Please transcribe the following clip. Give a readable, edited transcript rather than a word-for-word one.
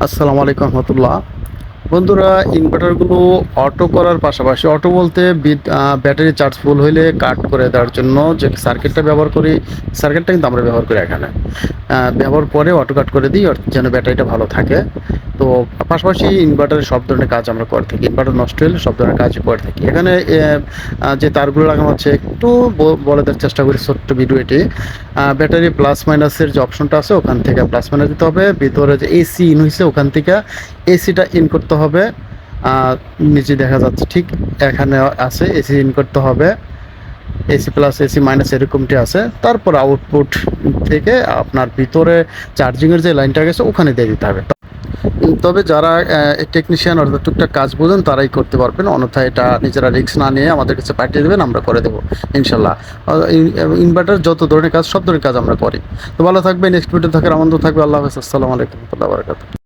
আসসালামু আলাইকুম রহমতুল্লাহ। বন্ধুরা, ইনভার্টারগুলো অটো করার পাশাপাশি, অটো বলতে ব্যাটারি চার্জ ফুল হইলে কাট করে দেওয়ার জন্য যে সার্কিটটা ব্যবহার করি, সার্কিটটা কিন্তু আমরা ব্যবহার করি এখানে। ব্যবহার পরে অটো কাট করে দিই যেন ব্যাটারিটা ভালো থাকে। তো পাশাপাশি ইনভার্টারের সব ধরনের কাজ আমরা করে থাকি, ইনভার্টার নষ্ট হলে সব ধরনের কাজই করে থাকি। এখানে যে তারগুলো লাগানো হচ্ছে একটু বলে দেওয়ার চেষ্টা করি ছোট্ট ভিডিওটি। ব্যাটারি প্লাস মাইনাসের যে অপশনটা আছে ওখান থেকে প্লাস মাইনাস দিতে হবে, ভিতরে যে এসি ইন হয়েছে ওখান থেকে এসিটা ইন করতে হবে। নিচে দেখা যাচ্ছে ঠিক এখানে আছে, এসি ইন করতে হবে। এসি প্লাস এসি মাইনাস এরকমটি আছে। তারপর আউটপুট থেকে আপনার ভিতরে চার্জিংয়ের যে লাইনটা গেছে ওখানে দিয়ে দিতে হবে। তবে যারা টেকনিশিয়ান অর্থাৎ টুকটাক কাজ বোঝেন তারাই করতে পারবেন, অন্যথায় এটা নিজেরা রিস্ক না নিয়ে আমাদের কাছে পাঠিয়ে দেবেন, আমরা করে দেবো ইনশাল্লাহ। ইনভার্টার যত ধরনের কাজ সব ধরনের কাজ আমরা করি। তো ভালো থাকবে, নেক্সট ভিডিও থাকার আনন্দ থাকবে। আল্লাহ হাফেজ, আসসালামু আলাইকুম ওয়া রাহমাতুল্লাহি ওয়া বারাকাতুহু।